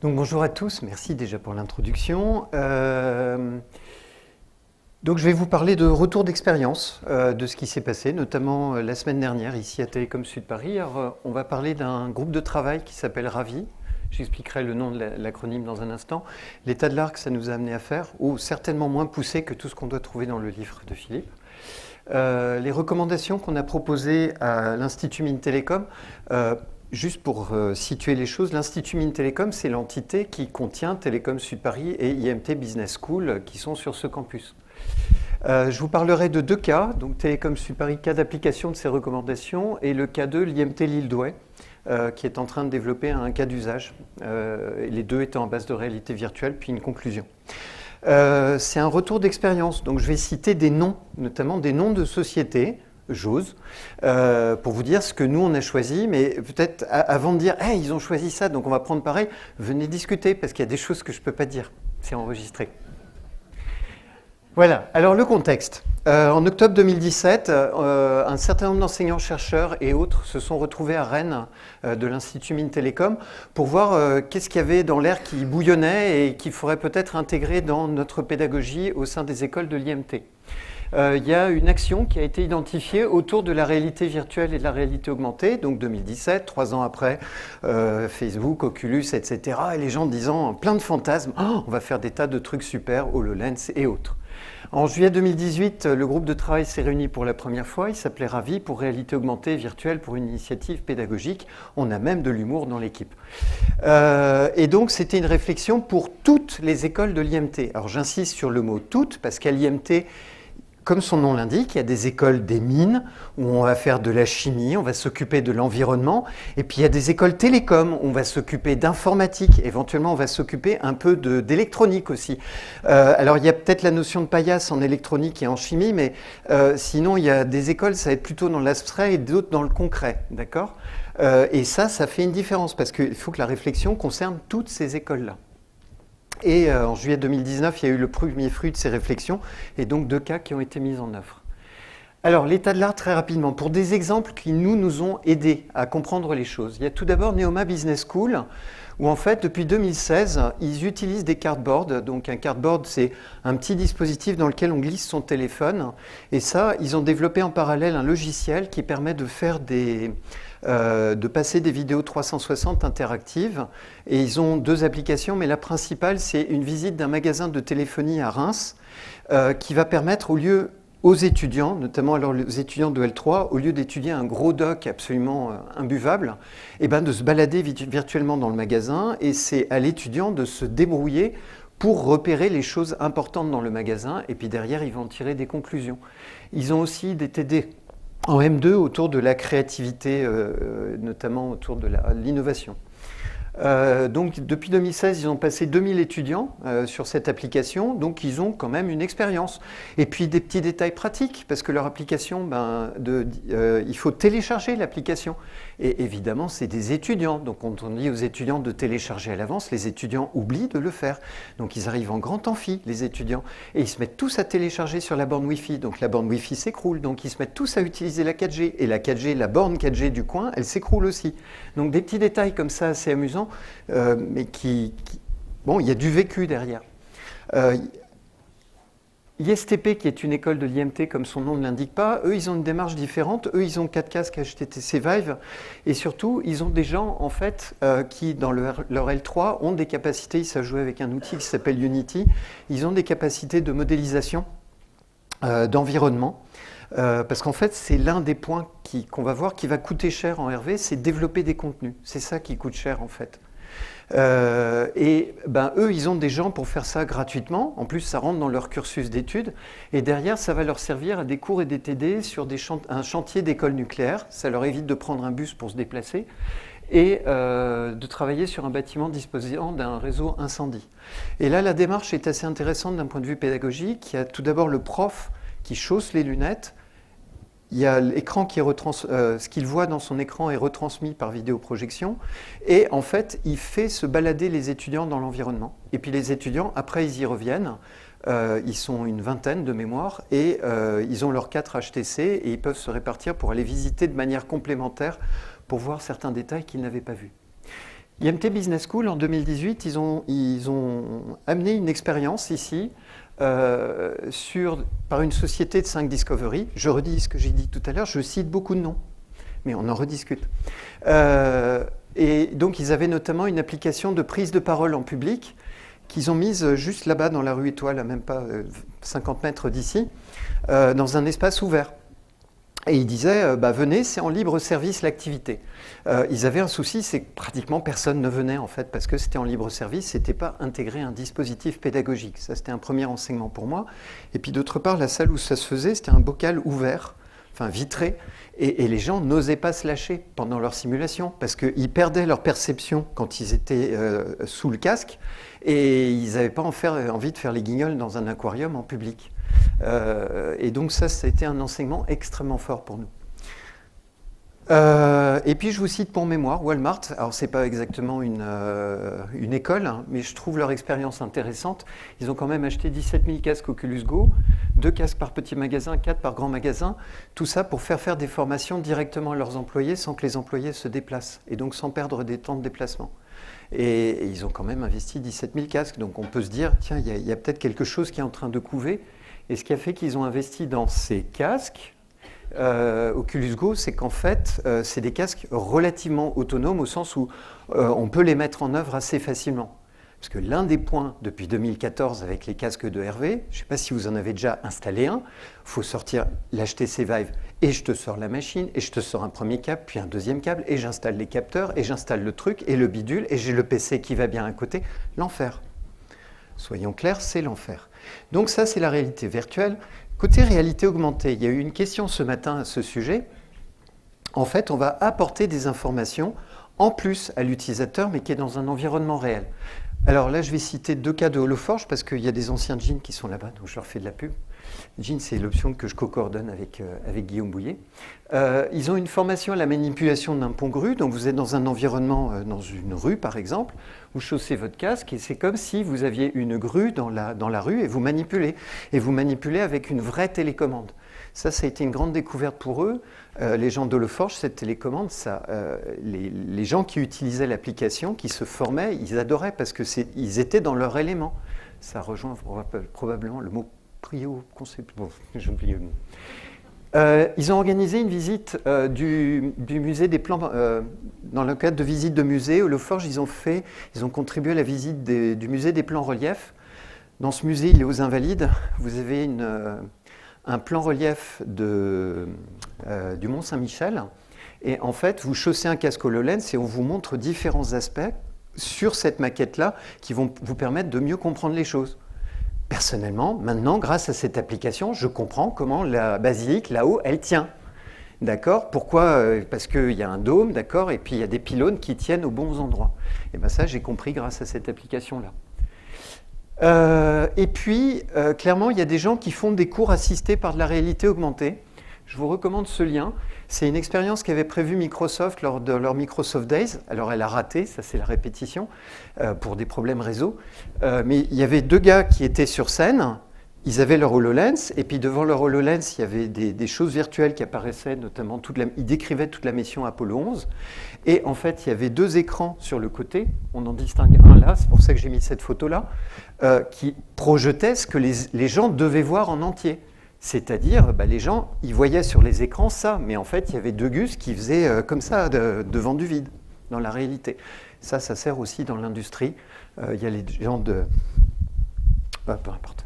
Donc bonjour à tous, merci déjà pour l'introduction. Donc je vais vous parler de retour d'expérience de ce qui s'est passé, notamment la semaine dernière ici à Télécom Sud Paris. Alors, on va parler d'un groupe de travail qui s'appelle Ravi. J'expliquerai le nom de l'acronyme dans un instant. L'état de l'art que ça nous a amené à faire, ou certainement moins poussé que tout ce qu'on doit trouver dans le livre de Philippe. Les recommandations qu'on a proposées à l'Institut Mines Télécom. Juste pour situer les choses, l'Institut Mines Télécom, c'est l'entité qui contient Télécom Sud Paris et IMT Business School qui sont sur ce campus. Je vous parlerai de deux cas, donc Télécom Sud Paris, cas d'application de ces recommandations, et le cas 2, l'IMT Lille Douai, qui est en train de développer un cas d'usage, les deux étant en base de réalité virtuelle, puis une conclusion. C'est un retour d'expérience, donc je vais citer des noms, notamment des noms de sociétés, j'ose, pour vous dire ce que nous on a choisi, mais peut-être avant de dire hey, ils ont choisi ça, donc on va prendre pareil, venez discuter, parce qu'il y a des choses que je ne peux pas dire, c'est enregistré. Voilà, alors le contexte. En octobre 2017, un certain nombre d'enseignants-chercheurs et autres se sont retrouvés à Rennes de l'Institut Mines Télécom pour voir qu'est-ce qu'il y avait dans l'air qui bouillonnait et qu'il faudrait peut-être intégrer dans notre pédagogie au sein des écoles de l'IMT. Il y a une action qui a été identifiée autour de la réalité virtuelle et de la réalité augmentée, donc 2017, 3 ans après, Facebook, Oculus, etc. Et les gens disant plein de fantasmes, oh, on va faire des tas de trucs super, HoloLens et autres. En juillet 2018, le groupe de travail s'est réuni pour la première fois. Il s'appelait Ravi pour réalité augmentée et virtuelle pour une initiative pédagogique. On a même de l'humour dans l'équipe. Et donc, c'était une réflexion pour toutes les écoles de l'IMT. Alors, j'insiste sur le mot « toutes » parce qu'à l'IMT, comme son nom l'indique, il y a des écoles des mines où on va faire de la chimie, on va s'occuper de l'environnement. Et puis il y a des écoles télécom où on va s'occuper d'informatique. Éventuellement, on va s'occuper un peu d'électronique aussi. Alors il y a peut-être la notion de paillasse en électronique et en chimie, mais sinon il y a des écoles, ça va être plutôt dans l'abstrait et d'autres dans le concret. D'accord ? Et ça fait une différence parce qu'il faut que la réflexion concerne toutes ces écoles-là. Et en juillet 2019, il y a eu le premier fruit de ces réflexions, et donc 2 cas qui ont été mis en œuvre. Alors, l'état de l'art, très rapidement, pour des exemples qui nous ont aidés à comprendre les choses. Il y a tout d'abord Neoma Business School, où en fait, depuis 2016, ils utilisent des cardboards. Donc un cardboard, c'est un petit dispositif dans lequel on glisse son téléphone. Et ça, ils ont développé en parallèle un logiciel qui permet de faire de passer des vidéos 360 interactives. Et ils ont 2 applications, mais la principale, c'est une visite d'un magasin de téléphonie à Reims qui va permettre aux étudiants, notamment alors les étudiants de L3, au lieu d'étudier un gros doc absolument imbuvable, et ben de se balader virtuellement dans le magasin, et c'est à l'étudiant de se débrouiller pour repérer les choses importantes dans le magasin, et puis derrière, ils vont en tirer des conclusions. Ils ont aussi des TD en M2 autour de la créativité, notamment autour de l'innovation. Donc depuis 2016, ils ont passé 2000 étudiants sur cette application, donc ils ont quand même une expérience. Et puis des petits détails pratiques, parce que leur application, il faut télécharger l'application. Et évidemment, c'est des étudiants, donc quand on dit aux étudiants de télécharger à l'avance, les étudiants oublient de le faire. Donc ils arrivent en grand amphi, les étudiants, et ils se mettent tous à télécharger sur la borne Wi-Fi. Donc la borne Wi-Fi s'écroule, donc ils se mettent tous à utiliser la 4G. Et la 4G, la borne 4G du coin, elle s'écroule aussi. Donc des petits détails comme ça assez amusants. Mais bon, il y a du vécu derrière. ISTP, qui est une école de l'IMT, comme son nom ne l'indique pas, eux, ils ont une démarche différente. Eux, ils ont 4 casques HTTC Vive. Et surtout, ils ont des gens, en fait, qui, dans leur L3, ont des capacités. Ils savent jouer avec un outil qui s'appelle Unity. Ils ont des capacités de modélisation d'environnement. Parce qu'en fait, c'est l'un des points qu'on va voir qui va coûter cher en RV, c'est développer des contenus. C'est ça qui coûte cher, en fait. Eux, ils ont des gens pour faire ça gratuitement. En plus, ça rentre dans leur cursus d'études. Et derrière, ça va leur servir à des cours et des TD sur un chantier d'école nucléaire. Ça leur évite de prendre un bus pour se déplacer et de travailler sur un bâtiment disposant d'un réseau incendie. Et là, la démarche est assez intéressante d'un point de vue pédagogique. Il y a tout d'abord le prof qui chausse les lunettes. Il y a l'écran ce qu'il voit dans son écran est retransmis par vidéoprojection. Et en fait, il fait se balader les étudiants dans l'environnement. Et puis les étudiants, après, ils y reviennent. Ils sont une vingtaine de mémoire et ils ont leurs 4 HTC et ils peuvent se répartir pour aller visiter de manière complémentaire pour voir certains détails qu'ils n'avaient pas vus. IMT Business School, en 2018, ils ont amené une expérience ici par une société de 5 Discovery. Je redis ce que j'ai dit tout à l'heure, je cite beaucoup de noms, mais on en rediscute. Et donc, ils avaient notamment une application de prise de parole en public qu'ils ont mise juste là-bas dans la rue Étoile, à même pas 50 mètres d'ici, dans un espace ouvert. Et ils disaient, venez, c'est en libre service l'activité. Ils avaient un souci, c'est que pratiquement personne ne venait en fait, parce que c'était en libre service, c'était pas intégré à un dispositif pédagogique. Ça, c'était un premier enseignement pour moi. Et puis d'autre part, la salle où ça se faisait, c'était un bocal ouvert, enfin vitré, et les gens n'osaient pas se lâcher pendant leur simulation, parce qu'ils perdaient leur perception quand ils étaient sous le casque, et ils n'avaient pas envie de faire les guignols dans un aquarium en public. Et donc ça a été un enseignement extrêmement fort pour nous. Et puis je vous cite pour mémoire Walmart. Alors c'est pas exactement une école, hein, mais je trouve leur expérience intéressante. Ils ont quand même acheté 17 000 casques Oculus Go, 2 casques par petit magasin, 4 par grand magasin, tout ça pour faire des formations directement à leurs employés sans que les employés se déplacent, et donc sans perdre des temps de déplacement. Et ils ont quand même investi 17 000 casques, donc on peut se dire, tiens, il y a peut-être quelque chose qui est en train de couver. Et ce qui a fait qu'ils ont investi dans ces casques, Oculus Go, c'est qu'en fait, c'est des casques relativement autonomes au sens où on peut les mettre en œuvre assez facilement. Parce que l'un des points, depuis 2014, avec les casques de Hervé, je ne sais pas si vous en avez déjà installé un, il faut sortir l'HTC Vive et je te sors la machine, et je te sors un premier câble, puis un deuxième câble, et j'installe les capteurs, et j'installe le truc, et le bidule, et j'ai le PC qui va bien à côté. L'enfer. Soyons clairs, c'est l'enfer. Donc ça, c'est la réalité virtuelle. Côté réalité augmentée, il y a eu une question ce matin à ce sujet. En fait, on va apporter des informations en plus à l'utilisateur, mais qui est dans un environnement réel. Alors là, je vais citer 2 cas de HoloForge, parce qu'il y a des anciens jeans qui sont là-bas, donc je leur fais de la pub. Jean, c'est l'option que je co-coordonne avec Guillaume Bouillet. Ils ont une formation à la manipulation d'un pont grue, donc vous êtes dans un environnement, dans une rue par exemple, vous chaussez votre casque et c'est comme si vous aviez une grue dans la rue et vous manipulez avec une vraie télécommande. Ça a été une grande découverte pour eux. Les gens d'HoloForge, cette télécommande, les gens qui utilisaient l'application, qui se formaient, ils adoraient parce qu'ils étaient dans leur élément. Ça rejoint probablement le mot concept. Bon, j'ai oublié le mot. Ils ont organisé une visite du musée des plans. Dans le cadre de visite de musée, HoloForge, ils ont contribué à la visite du musée des plans relief. Dans ce musée, il est aux Invalides. Vous avez un plan relief du Mont Saint-Michel. Et en fait, vous chaussez un casque HoloLens et on vous montre différents aspects sur cette maquette-là qui vont vous permettre de mieux comprendre les choses. Personnellement, maintenant, grâce à cette application, je comprends comment la basilique, là-haut, elle tient. D'accord ? Pourquoi ? Parce qu'il y a un dôme, d'accord ? Et puis il y a des pylônes qui tiennent aux bons endroits. Et bien ça, j'ai compris grâce à cette application-là. Et puis, clairement, il y a des gens qui font des cours assistés par de la réalité augmentée. Je vous recommande ce lien. C'est une expérience qu'avait prévue Microsoft lors de leur Microsoft Days. Alors, elle a raté, ça c'est la répétition, pour des problèmes réseau. Mais il y avait 2 gars qui étaient sur scène. Ils avaient leur HoloLens, et puis devant leur HoloLens, il y avait des choses virtuelles qui apparaissaient, notamment ils décrivaient toute la mission Apollo 11. Et en fait, il y avait 2 écrans sur le côté, on en distingue un là, c'est pour ça que j'ai mis cette photo-là, qui projetaient ce que les gens devaient voir en entier. C'est-à-dire, les gens, ils voyaient sur les écrans ça, mais en fait, il y avait 2 gus qui faisaient comme ça, devant du vide, dans la réalité. Ça sert aussi dans l'industrie. Il y a les gens de... peu importe.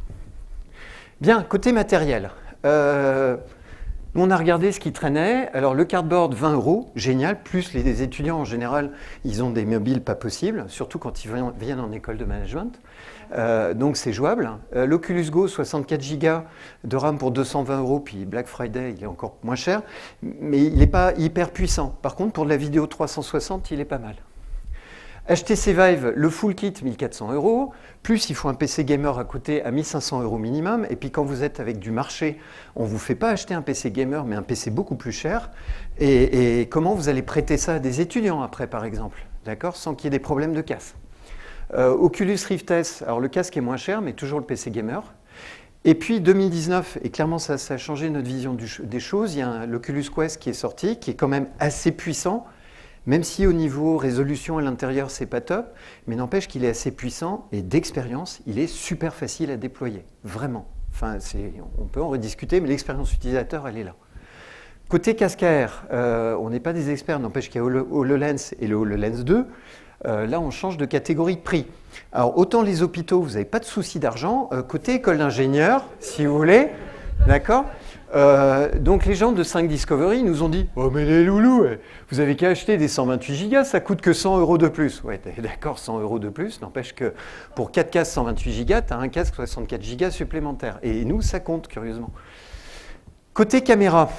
Bien, côté matériel. On a regardé ce qui traînait. Alors, le cardboard, 20 €, génial. Plus les étudiants, en général, ils ont des mobiles pas possibles, surtout quand ils viennent en école de management. Donc, c'est jouable. L'Oculus Go, 64 Go de RAM pour 220 €, puis Black Friday, il est encore moins cher, mais il n'est pas hyper puissant. Par contre, pour de la vidéo 360, il est pas mal. HTC Vive, le full kit, 1 400 €, plus il faut un PC gamer à côté à 1 500 € minimum, et puis quand vous êtes avec du marché, on ne vous fait pas acheter un PC gamer, mais un PC beaucoup plus cher, et comment vous allez prêter ça à des étudiants après, par exemple, d'accord, sans qu'il y ait des problèmes de casse. Oculus Rift S, alors le casque est moins cher, mais toujours le PC gamer. Et puis 2019, et clairement ça a changé notre vision des choses, il y a l'Oculus Quest qui est sorti, qui est quand même assez puissant, Même si au niveau résolution à l'intérieur, c'est pas top, mais n'empêche qu'il est assez puissant et d'expérience, il est super facile à déployer, vraiment. Enfin, on peut en rediscuter, mais l'expérience utilisateur, elle est là. Côté casque AR, on n'est pas des experts, n'empêche qu'il y a HoloLens et le HoloLens 2. Là, on change de catégorie de prix. Alors, autant les hôpitaux, vous n'avez pas de souci d'argent. Côté école d'ingénieurs, si vous voulez, d'accord. Donc, les gens de 5 Discovery nous ont dit « Oh, mais les loulous, vous avez qu'à acheter des 128 gigas, ça coûte que 100 € de plus. » Ouais, d'accord, 100 € de plus, n'empêche que pour 4 casques 128 gigas, tu as un casque 64 gigas supplémentaire. Et nous, ça compte, curieusement. Côté caméra,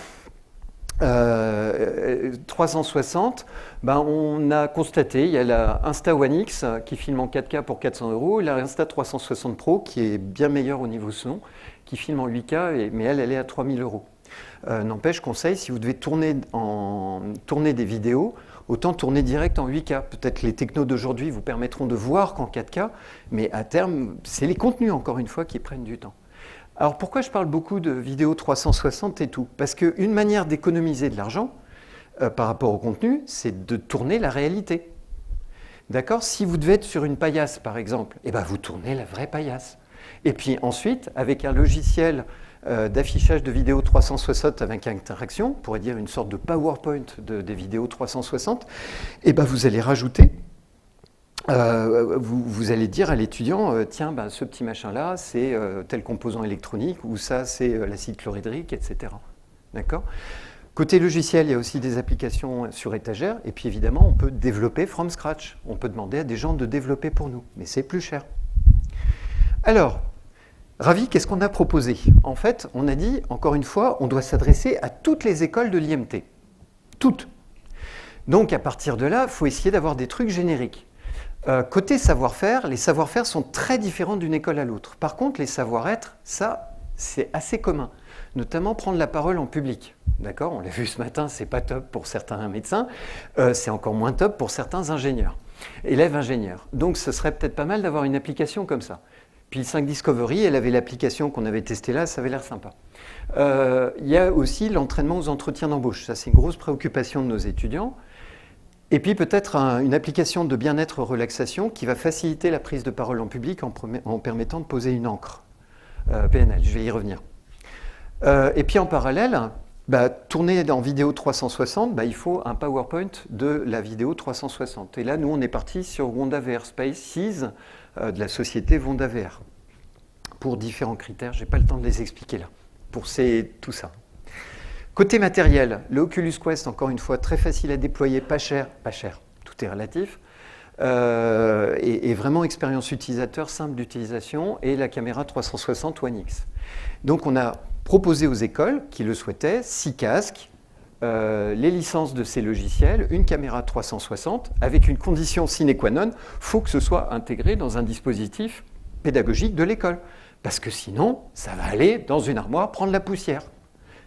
360, ben on a constaté, il y a la Insta One X qui filme en 4K pour 400 €, et la Insta 360 Pro qui est bien meilleure au niveau son, qui filme en 8K, mais elle est à 3000 €. N'empêche, conseil, si vous devez tourner des vidéos, autant tourner direct en 8K. Peut-être les technos d'aujourd'hui vous permettront de voir qu'en 4K, mais à terme, c'est les contenus, encore une fois, qui prennent du temps. Alors pourquoi je parle beaucoup de vidéo 360 et tout? Parce qu'une manière d'économiser de l'argent par rapport au contenu, c'est de tourner la réalité. D'accord? Si vous devez être sur une paillasse, par exemple, eh ben vous tournez la vraie paillasse. Et puis ensuite, avec un logiciel d'affichage de vidéo 360 avec interaction, on pourrait dire une sorte de PowerPoint des vidéos 360, eh ben vous allez rajouter... vous allez dire à l'étudiant, tiens, ben, ce petit machin-là, c'est tel composant électronique, ou ça, c'est l'acide chlorhydrique, etc. D'accord? Côté logiciel, il y a aussi des applications sur étagère, et puis évidemment, on peut développer from scratch. On peut demander à des gens de développer pour nous, mais c'est plus cher. Alors, Ravi, qu'est-ce qu'on a proposé? En fait, on a dit, encore une fois, on doit s'adresser à toutes les écoles de l'IMT. Toutes. Donc, à partir de là, il faut essayer d'avoir des trucs génériques. Côté savoir-faire, les savoir-faire sont très différents d'une école à l'autre. Par contre, les savoir-être, ça, c'est assez commun. Notamment prendre la parole en public. D'accord? On l'a vu ce matin, c'est pas top pour certains médecins, c'est encore moins top pour certains ingénieurs, élèves ingénieurs. Donc, ce serait peut-être pas mal d'avoir une application comme ça. Puis le 5 Discovery, elle avait l'application qu'on avait testée là, ça avait l'air sympa. Il y a aussi l'entraînement aux entretiens d'embauche. Ça, c'est une grosse préoccupation de nos étudiants. Et puis peut-être une application de bien-être relaxation qui va faciliter la prise de parole en public en permettant de poser une encre. PNL, je vais y revenir. Et puis en parallèle, tourner en vidéo 360, il faut un PowerPoint de la vidéo 360. Et là, nous, on est parti sur Wonda VR Spaces de la société Wonda VR. Pour différents critères, je n'ai pas le temps de les expliquer là. Pour tout ça. Côté matériel, le Oculus Quest, encore une fois, très facile à déployer, pas cher, tout est relatif, et vraiment expérience utilisateur, simple d'utilisation, et la caméra 360 One X. Donc on a proposé aux écoles qui le souhaitaient 6 casques, les licences de ces logiciels, une caméra 360, avec une condition sine qua non, il faut que ce soit intégré dans un dispositif pédagogique de l'école, parce que sinon, ça va aller dans une armoire prendre la poussière.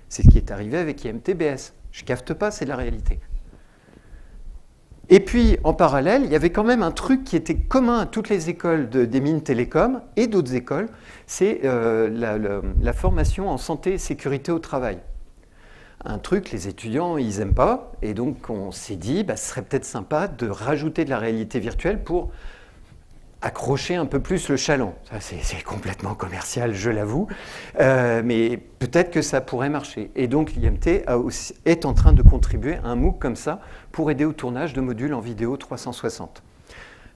C'est ce qui est arrivé avec IMT-BS. Je ne cafte pas, c'est de la réalité. Et puis, en parallèle, il y avait quand même un truc qui était commun à toutes les écoles des mines télécom et d'autres écoles, c'est la formation en santé et sécurité au travail. Un truc, les étudiants, ils n'aiment pas, et donc on s'est dit, ce serait peut-être sympa de rajouter de la réalité virtuelle pour accrocher un peu plus le chaland. Ça, c'est complètement commercial, je l'avoue, mais peut-être que ça pourrait marcher. Et donc l'IMT est en train de contribuer à un MOOC comme ça pour aider au tournage de modules en vidéo 360.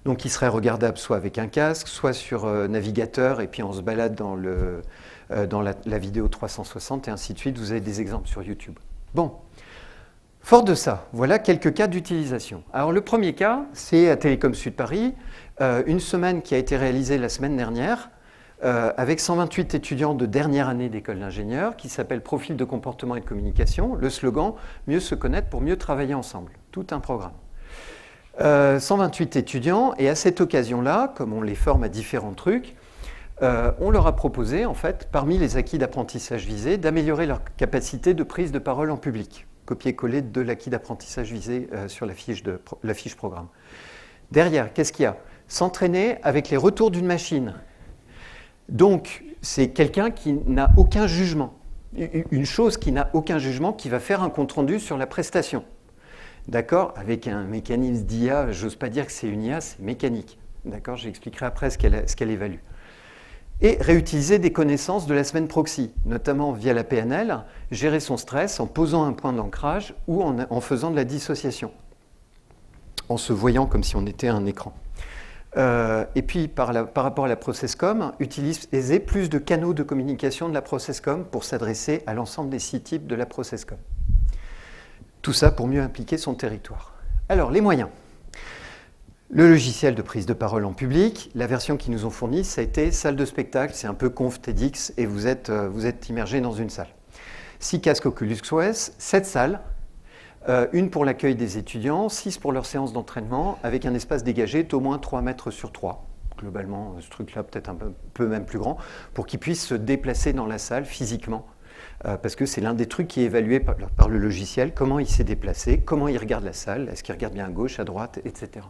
Donc il serait regardable soit avec un casque, soit sur navigateur, et puis on se balade dans la vidéo 360, et ainsi de suite. Vous avez des exemples sur YouTube. Bon. Fort de ça, voilà quelques cas d'utilisation. Alors le premier cas, c'est à Télécom Sud Paris, une semaine qui a été réalisée la semaine dernière avec 128 étudiants de dernière année d'école d'ingénieur qui s'appelle Profil de comportement et de communication. Le slogan « Mieux se connaître pour mieux travailler ensemble ». Tout un programme. 128 étudiants, et à cette occasion-là, comme on les forme à différents trucs, on leur a proposé, en fait, parmi les acquis d'apprentissage visés, d'améliorer leur capacité de prise de parole en public. Copier-coller de l'acquis d'apprentissage visé sur la fiche programme. Derrière, qu'est-ce qu'il y a? S'entraîner avec les retours d'une machine. Donc, c'est quelqu'un qui n'a aucun jugement. Une chose qui n'a aucun jugement, qui va faire un compte-rendu sur la prestation. d'accord, avec un mécanisme d'IA, j'ose pas dire que c'est une IA, c'est mécanique, d'accord, j'expliquerai après ce qu'elle évalue. Et réutiliser des connaissances de la semaine proxy, notamment via la PNL, gérer son stress en posant un point d'ancrage ou en faisant de la dissociation, en se voyant comme si on était un écran. Et puis, par rapport à la ProcessCom, utiliser plus de canaux de communication de la ProcessCom pour s'adresser à l'ensemble des 6 types de la ProcessCom. Tout ça pour mieux impliquer son territoire. Alors, les moyens. Le logiciel de prise de parole en public, la version qu'ils nous ont fournie, ça a été salle de spectacle, c'est un peu conf TEDx et vous êtes immergé dans une salle. 6 casques Oculus Quest, 7 salles, une pour l'accueil des étudiants, 6 pour leur séance d'entraînement, avec un espace dégagé d'au moins 3 mètres sur 3. Globalement, ce truc-là peut-être un peu même plus grand, pour qu'ils puissent se déplacer dans la salle physiquement. Parce que c'est l'un des trucs qui est évalué par le logiciel, comment il s'est déplacé, comment il regarde la salle, est-ce qu'il regarde bien à gauche, à droite, etc.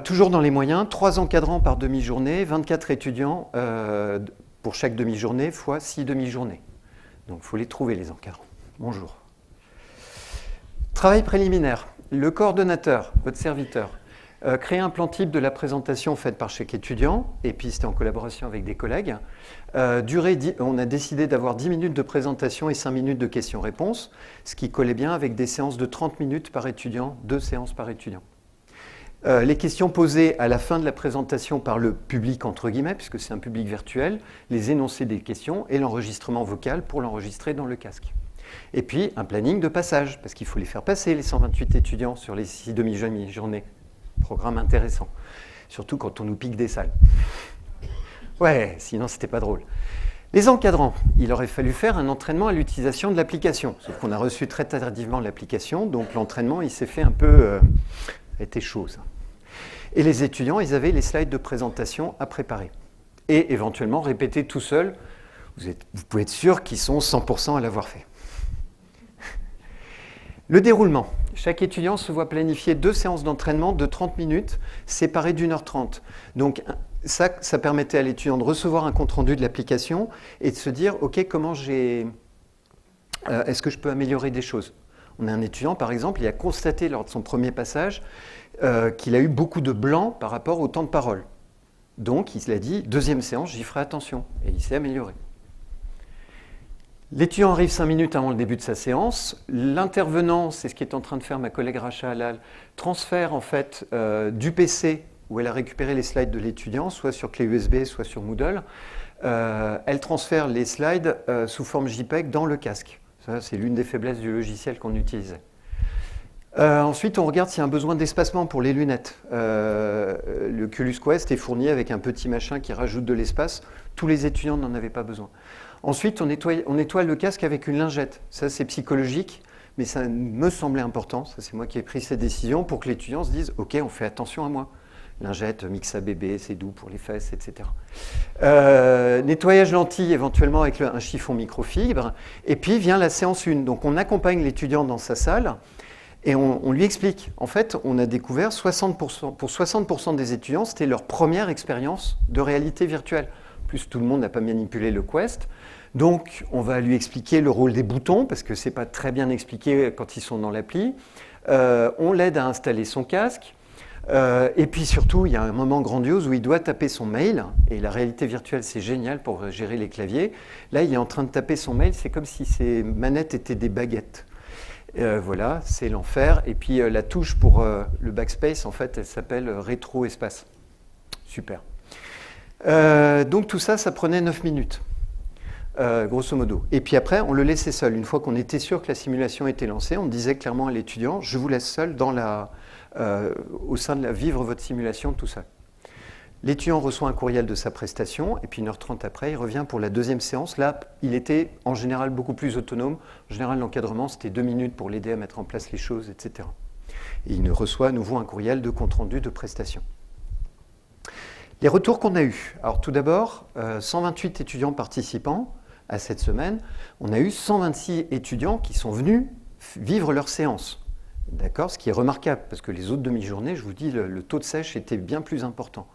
Toujours dans les moyens, 3 encadrants par demi-journée, 24 étudiants pour chaque demi-journée, fois 6 demi-journées. Donc il faut les trouver, les encadrants. Bonjour. Travail préliminaire. Le coordonnateur, votre serviteur, créer un plan type de la présentation faite par chaque étudiant, et puis c'était en collaboration avec des collègues. On a décidé d'avoir 10 minutes de présentation et 5 minutes de questions-réponses, ce qui collait bien avec des séances de 30 minutes par étudiant, 2 séances par étudiant. Les questions posées à la fin de la présentation par le public, entre guillemets, puisque c'est un public virtuel, les énoncés des questions et l'enregistrement vocal pour l'enregistrer dans le casque. Et puis un planning de passage, parce qu'il faut les faire passer, les 128 étudiants, sur les 6 demi-journées. Programme intéressant, surtout quand on nous pique des salles. Ouais, sinon c'était pas drôle. Les encadrants, il aurait fallu faire un entraînement à l'utilisation de l'application, sauf qu'on a reçu très tardivement l'application, donc l'entraînement il s'est fait un peu... ça a été chaud ça. Et les étudiants, ils avaient les slides de présentation à préparer. Et éventuellement répéter tout seul, vous pouvez être sûr qu'ils sont 100% à l'avoir fait. Le déroulement. Chaque étudiant se voit planifier 2 séances d'entraînement de 30 minutes, séparées d'1h30. Donc ça permettait à l'étudiant de recevoir un compte-rendu de l'application et de se dire, OK, est-ce que je peux améliorer des choses ? On a un étudiant, par exemple, il a constaté lors de son premier passage qu'il a eu beaucoup de blanc par rapport au temps de parole. Donc il a dit, 2e séance, j'y ferai attention. Et il s'est amélioré. L'étudiant arrive 5 minutes avant le début de sa séance. L'intervenant, c'est ce qu'est en train de faire ma collègue Racha Halal, transfère en fait du PC où elle a récupéré les slides de l'étudiant, soit sur clé USB, soit sur Moodle. Elle transfère les slides sous forme JPEG dans le casque. Ça, c'est l'une des faiblesses du logiciel qu'on utilisait. Ensuite, on regarde s'il y a un besoin d'espacement pour les lunettes. Le Oculus Quest est fourni avec un petit machin qui rajoute de l'espace. Tous les étudiants n'en avaient pas besoin. Ensuite, on nettoie le casque avec une lingette. Ça, c'est psychologique, mais ça me semblait important. Ça, c'est moi qui ai pris cette décision pour que l'étudiant se dise « Ok, on fait attention à moi ». Lingette, Mixa bébé, c'est doux pour les fesses, etc. Nettoyage lentilles, éventuellement avec un chiffon microfibre. Et puis vient la séance 1. Donc, on accompagne l'étudiant dans sa salle et on lui explique. En fait, on a découvert 60%, pour 60% des étudiants, c'était leur première expérience de réalité virtuelle. En plus, tout le monde n'a pas manipulé le Quest. Donc, on va lui expliquer le rôle des boutons, parce que ce n'est pas très bien expliqué quand ils sont dans l'appli. On l'aide à installer son casque. Et puis surtout, il y a un moment grandiose où il doit taper son mail. Et la réalité virtuelle, c'est génial pour gérer les claviers. Là, il est en train de taper son mail. C'est comme si ses manettes étaient des baguettes. Voilà, c'est l'enfer. Et puis, la touche pour le backspace, en fait, elle s'appelle rétro-espace. Super. Donc tout ça, ça prenait 9 minutes, grosso modo. Et puis après, on le laissait seul. Une fois qu'on était sûr que la simulation était lancée, on disait clairement à l'étudiant, je vous laisse seul au sein de vivre votre simulation tout seul. L'étudiant reçoit un courriel de sa prestation, et puis 1h30 après, il revient pour la 2e séance. Là, il était en général beaucoup plus autonome. En général, l'encadrement, c'était 2 minutes pour l'aider à mettre en place les choses, etc. Et il reçoit à nouveau un courriel de compte-rendu de prestation. Les retours qu'on a eus. Alors tout d'abord, 128 étudiants participants à cette semaine. On a eu 126 étudiants qui sont venus vivre leur séance. D'accord ? Ce qui est remarquable, parce que les autres demi-journées, je vous dis, le taux de sèche était bien plus important.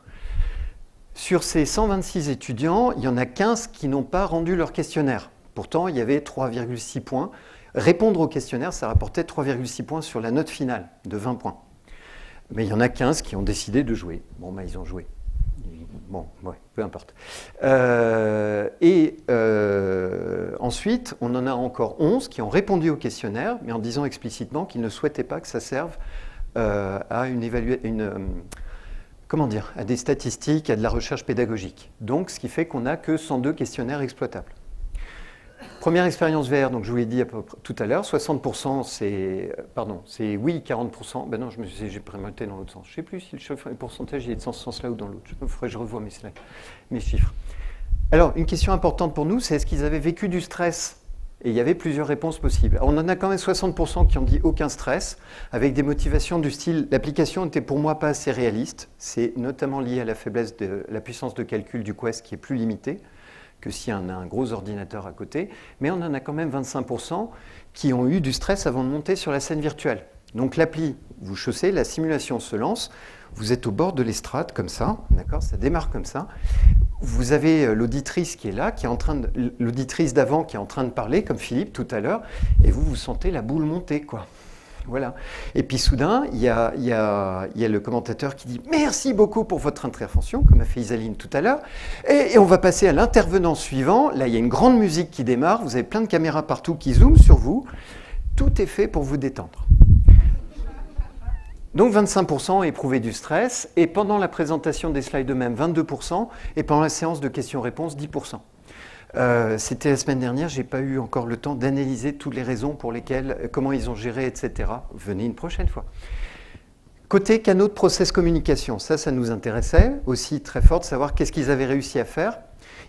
Sur ces 126 étudiants, il y en a 15 qui n'ont pas rendu leur questionnaire. Pourtant, il y avait 3,6 points. Répondre au questionnaire, ça rapportait 3,6 points sur la note finale de 20 points. Mais il y en a 15 qui ont décidé de jouer. Bon, ils ont joué. Bon, ouais, peu importe. Ensuite, on en a encore 11 qui ont répondu au questionnaire, mais en disant explicitement qu'ils ne souhaitaient pas que ça serve à à des statistiques, à de la recherche pédagogique. Donc, ce qui fait qu'on n'a que 102 questionnaires exploitables. Première expérience VR, donc je vous l'ai dit tout à l'heure, 60% c'est oui, 40%, ben non, j'ai présenté dans l'autre sens. Je ne sais plus si le pourcentage il est dans ce sens-là ou dans l'autre. Il faudrait que je revoie mes chiffres. Alors, une question importante pour nous, c'est est-ce qu'ils avaient vécu du stress? Et il y avait plusieurs réponses possibles. Alors, on en a quand même 60% qui ont dit aucun stress, avec des motivations du style « l'application n'était pour moi pas assez réaliste ». C'est notamment lié à la faiblesse de la puissance de calcul du Quest qui est plus limitée que si on a un gros ordinateur à côté, mais on en a quand même 25% qui ont eu du stress avant de monter sur la scène virtuelle. Donc l'appli, vous chaussez, la simulation se lance, vous êtes au bord de l'estrade comme ça, d'accord, ça démarre comme ça. Vous avez l'auditrice qui est là, l'auditrice d'avant qui est en train de parler, comme Philippe tout à l'heure, et vous sentez la boule monter, quoi. Voilà. Et puis soudain, il y a le commentateur qui dit « Merci beaucoup pour votre intervention », comme a fait Isaline tout à l'heure. Et on va passer à l'intervenant suivant. Là, il y a une grande musique qui démarre. Vous avez plein de caméras partout qui zooment sur vous. Tout est fait pour vous détendre. Donc 25% éprouvé du stress. Et pendant la présentation des slides eux-mêmes, 22%. Et pendant la séance de questions-réponses, 10%. C'était la semaine dernière, je n'ai pas eu encore le temps d'analyser toutes les raisons pour lesquelles, comment ils ont géré, etc. Venez une prochaine fois. Côté canaux de process communication, ça nous intéressait aussi très fort de savoir qu'est-ce qu'ils avaient réussi à faire.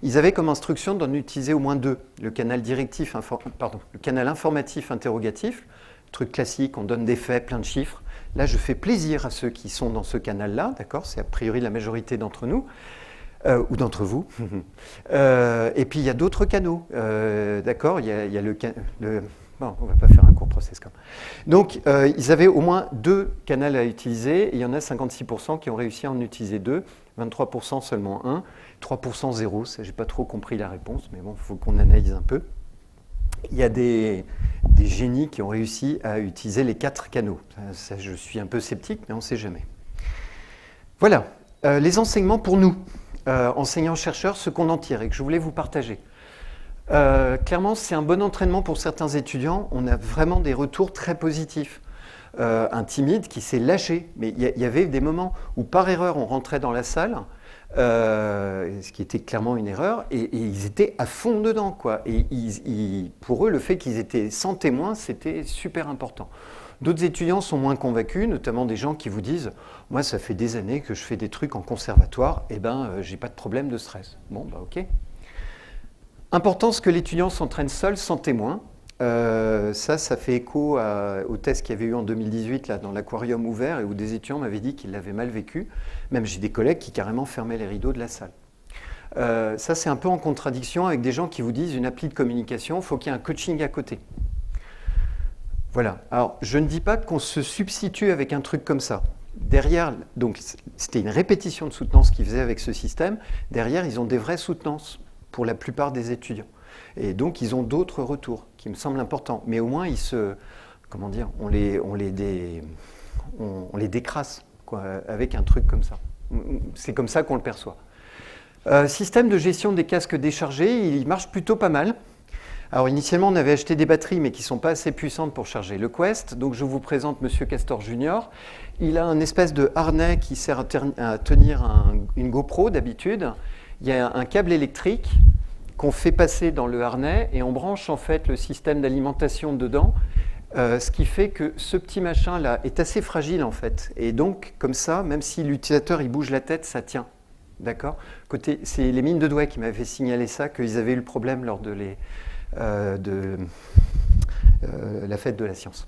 Ils avaient comme instruction d'en utiliser au moins deux. Le canal le canal informatif interrogatif, truc classique, on donne des faits, plein de chiffres. Là, je fais plaisir à ceux qui sont dans ce canal-là, d'accord? C'est a priori la majorité d'entre nous. Ou d'entre vous. Et puis il y a d'autres canaux, d'accord, il y a bon, on ne va pas faire un court process comme. Donc ils avaient au moins deux canaux à utiliser, et il y en a 56% qui ont réussi à en utiliser deux, 23% seulement un, 3% zéro, ça j'ai pas trop compris la réponse, mais bon, il faut qu'on analyse un peu. Il y a des génies qui ont réussi à utiliser les 4 canaux. Ça, je suis un peu sceptique, mais on ne sait jamais. Voilà, les enseignements pour nous. Enseignants-chercheurs, ce qu'on en tire et que je voulais vous partager. Clairement, c'est un bon entraînement pour certains étudiants. On a vraiment des retours très positifs. Un timide qui s'est lâché, mais il y avait des moments où par erreur on rentrait dans la salle, ce qui était clairement une erreur, et ils étaient à fond dedans, quoi. Et pour eux, le fait qu'ils étaient sans témoins, c'était super important. D'autres étudiants sont moins convaincus, notamment des gens qui vous disent « Moi, ça fait des années que je fais des trucs en conservatoire, et j'ai pas de problème de stress. » Bon, ok. Importance que l'étudiant s'entraîne seul, sans témoin. Ça fait écho au test qu'il y avait eu en 2018 là, dans l'aquarium ouvert, et où des étudiants m'avaient dit qu'ils l'avaient mal vécu. Même j'ai des collègues qui carrément fermaient les rideaux de la salle. Ça, c'est un peu en contradiction avec des gens qui vous disent « Une appli de communication, il faut qu'il y ait un coaching à côté. » Voilà. Alors, je ne dis pas qu'on se substitue avec un truc comme ça. Derrière, donc, c'était une répétition de soutenance qu'ils faisaient avec ce système. Derrière, ils ont des vraies soutenances pour la plupart des étudiants. Et donc, ils ont d'autres retours qui me semblent importants. Mais au moins, on les décrasse, quoi, avec un truc comme ça. C'est comme ça qu'on le perçoit. Système de gestion des casques déchargés, il marche plutôt pas mal. Alors initialement, on avait acheté des batteries, mais qui ne sont pas assez puissantes pour charger le Quest. Donc je vous présente Monsieur Castor Junior. Il a un espèce de harnais qui sert à tenir une GoPro d'habitude. Il y a un câble électrique qu'on fait passer dans le harnais et on branche en fait le système d'alimentation dedans. Ce qui fait que ce petit machin-là est assez fragile en fait. Et donc, comme ça, même si l'utilisateur il bouge la tête, ça tient. D'accord ? C'est les mines de Douai qui m'avaient signalé ça, qu'ils avaient eu le problème lors de la fête de la science.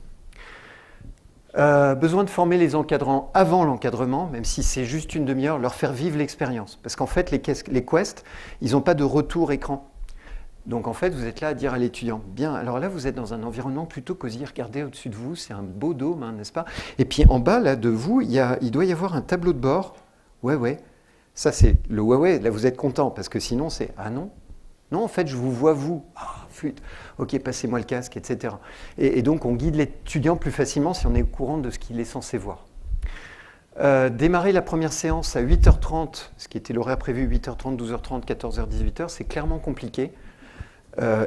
Besoin de former les encadrants avant l'encadrement, même si c'est juste une demi-heure, leur faire vivre l'expérience. Parce qu'en fait, les Quest, ils n'ont pas de retour écran. Donc en fait, vous êtes là à dire à l'étudiant, bien, alors là, vous êtes dans un environnement plutôt cosy, regardez au-dessus de vous, c'est un beau dôme, hein, n'est-ce pas? Et puis en bas, là, de vous, il doit y avoir un tableau de bord. Ouais, ça c'est le ouais, là vous êtes content, parce que sinon c'est, ah non, Non, en fait, je vous vois vous. Ah, flûte. Ok, passez-moi le casque, etc. Et donc, on guide l'étudiant plus facilement si on est au courant de ce qu'il est censé voir. Démarrer la première séance à 8h30, ce qui était l'horaire prévu, 8h30, 12h30, 14h, 18h, c'est clairement compliqué.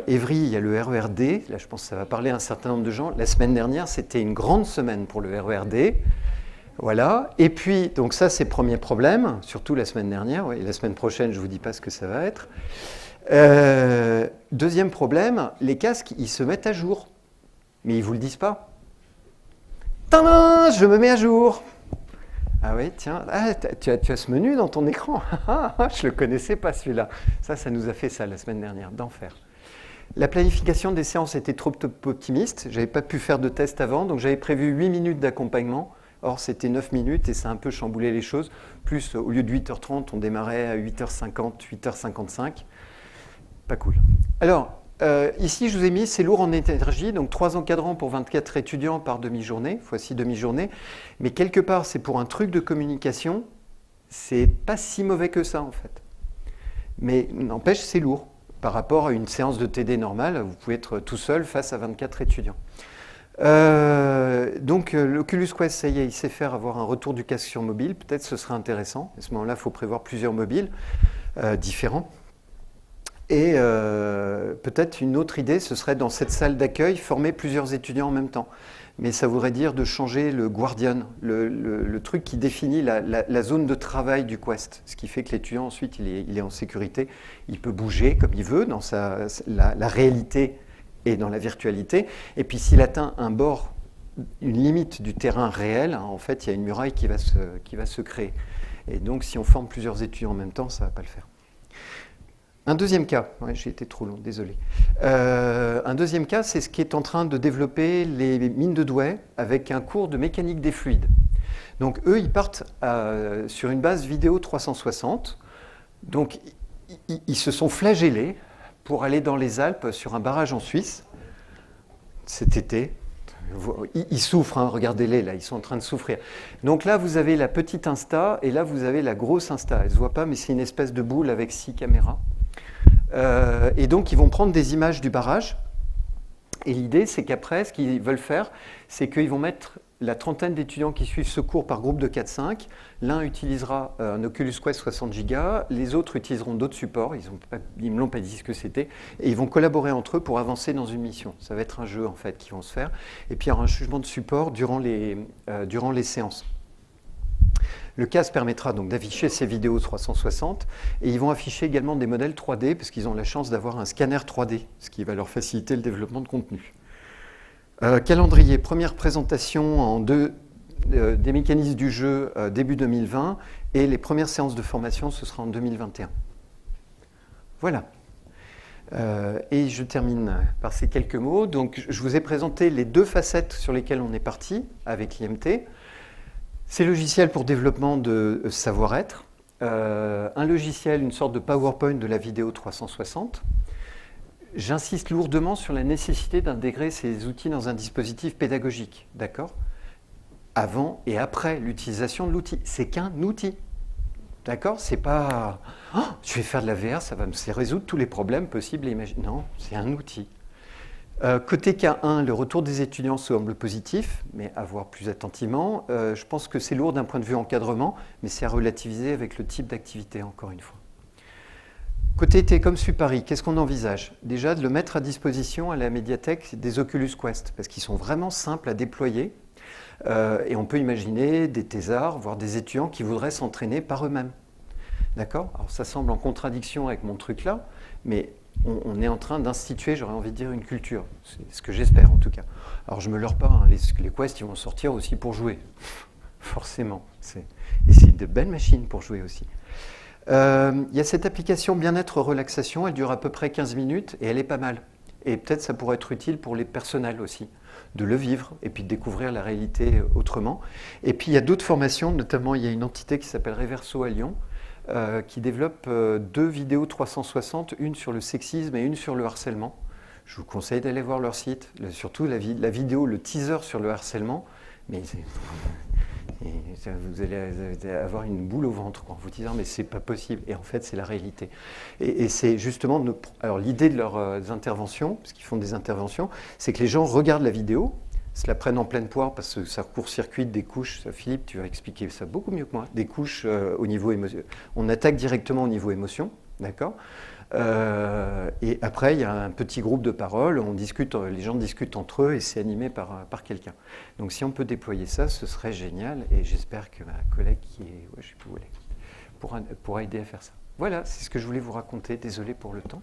Évry, il y a le RERD, là je pense que ça va parler à un certain nombre de gens. La semaine dernière, c'était une grande semaine pour le RERD. Voilà. Et puis, donc ça, c'est le premier problème, surtout la semaine dernière. Oui, la semaine prochaine, je ne vous dis pas ce que ça va être. Deuxième problème, les casques, ils se mettent à jour. Mais ils ne vous le disent pas. Tadam, je me mets à jour. Ah oui, tiens, tu as ce menu dans ton écran. Je ne le connaissais pas celui-là. Ça nous a fait ça la semaine dernière, d'enfer. La planification des séances était trop optimiste. Je n'avais pas pu faire de test avant, donc j'avais prévu 8 minutes d'accompagnement. Or, c'était 9 minutes et ça a un peu chamboulé les choses. Plus, au lieu de 8h30, on démarrait à 8h50, 8h55. Pas cool. Alors, ici, je vous ai mis, c'est lourd en énergie, donc 3 encadrants pour 24 étudiants par demi-journée, fois-ci demi-journée. Mais quelque part, c'est pour un truc de communication, c'est pas si mauvais que ça, en fait. Mais n'empêche, c'est lourd. Par rapport à une séance de TD normale, vous pouvez être tout seul face à 24 étudiants. Donc l'Oculus Quest, ça y est, il sait faire avoir un retour du casque sur mobile. Peut-être ce sera intéressant. À ce moment-là, il faut prévoir plusieurs mobiles différents. Et peut-être une autre idée, ce serait dans cette salle d'accueil, former plusieurs étudiants en même temps. Mais ça voudrait dire de changer le Guardian, le truc qui définit la zone de travail du Quest. Ce qui fait que l'étudiant, ensuite, il est en sécurité. Il peut bouger comme il veut dans la réalité et dans la virtualité. Et puis s'il atteint un bord, une limite du terrain réel, en fait, il y a une muraille qui va se créer. Et donc, si on forme plusieurs étudiants en même temps, ça ne va pas le faire. Un deuxième cas, ouais, j'ai été trop long, désolé. Un deuxième cas, c'est ce qui est en train de développer les mines de Douai avec un cours de mécanique des fluides. Donc eux, ils partent sur une base vidéo 360. Donc ils se sont flagellés pour aller dans les Alpes sur un barrage en Suisse cet été. Ils souffrent, hein, regardez-les là, ils sont en train de souffrir. Donc là, vous avez la petite Insta et là, vous avez la grosse Insta. Elle ne se voit pas, mais c'est une espèce de boule avec 6 caméras. Et donc, ils vont prendre des images du barrage. Et l'idée, c'est qu'après, ce qu'ils veulent faire, c'est qu'ils vont mettre la trentaine d'étudiants qui suivent ce cours par groupe de 4-5. L'un utilisera un Oculus Quest 60 Go, les autres utiliseront d'autres supports, ils ne me l'ont pas dit ce que c'était, et ils vont collaborer entre eux pour avancer dans une mission. Ça va être un jeu, en fait, qui vont se faire. Et puis, il y aura un jugement de support durant les séances. Le casque permettra donc d'afficher ces vidéos 360 et ils vont afficher également des modèles 3D parce qu'ils ont la chance d'avoir un scanner 3D, ce qui va leur faciliter le développement de contenu. Calendrier, première présentation en des mécanismes du jeu début 2020 et les premières séances de formation, ce sera en 2021. Voilà. Et je termine par ces quelques mots. Donc, je vous ai présenté les deux facettes sur lesquelles on est parti avec l'IMT. Ces logiciels pour développement de savoir-être, un logiciel, une sorte de PowerPoint de la vidéo 360. J'insiste lourdement sur la nécessité d'intégrer ces outils dans un dispositif pédagogique, d'accord ? Avant et après l'utilisation de l'outil. C'est qu'un outil, d'accord ? C'est pas « Oh, je vais faire de la VR, ça va me résoudre tous les problèmes possibles et imaginables. » Non, c'est un outil. Côté K1, le retour des étudiants semble positif, mais à voir plus attentivement. Je pense que c'est lourd d'un point de vue encadrement, mais c'est à relativiser avec le type d'activité, encore une fois. Côté Télécom Supari, qu'est-ce qu'on envisage ? Déjà de le mettre à disposition à la médiathèque des Oculus Quest, parce qu'ils sont vraiment simples à déployer. Et on peut imaginer des thésards, voire des étudiants qui voudraient s'entraîner par eux-mêmes. D'accord ? Alors ça semble en contradiction avec mon truc là, mais on est en train d'instituer, j'aurais envie de dire, une culture. C'est ce que j'espère en tout cas. Alors je me leurre pas, hein, les Quest ils vont sortir aussi pour jouer, forcément. Et c'est de belles machines pour jouer aussi. Il y a cette application bien-être relaxation, elle dure à peu près 15 minutes et elle est pas mal. Et peut-être ça pourrait être utile pour les personnels aussi, de le vivre et puis de découvrir la réalité autrement. Et puis il y a d'autres formations, notamment il y a une entité qui s'appelle Reverso à Lyon, qui développe deux vidéos 360, une sur le sexisme et une sur le harcèlement. Je vous conseille d'aller voir leur site, surtout la vidéo, le teaser sur le harcèlement, Mais vous allez avoir une boule au ventre en vous disant mais c'est pas possible. Et en fait, c'est la réalité. Et c'est justement alors l'idée de leurs interventions, parce qu'ils font des interventions, c'est que les gens regardent la vidéo, se la prennent en pleine poire parce que ça court-circuite des couches. Ça, Philippe, tu vas expliquer ça beaucoup mieux que moi. Des couches au niveau émotion. On attaque directement au niveau émotion, d'accord. Et après, il y a un petit groupe de parole, on discute, les gens discutent entre eux et c'est animé par quelqu'un. Donc si on peut déployer ça, ce serait génial et j'espère que ma collègue qui est, je sais plus où elle est, pourra aider à faire ça. Voilà, c'est ce que je voulais vous raconter, désolé pour le temps.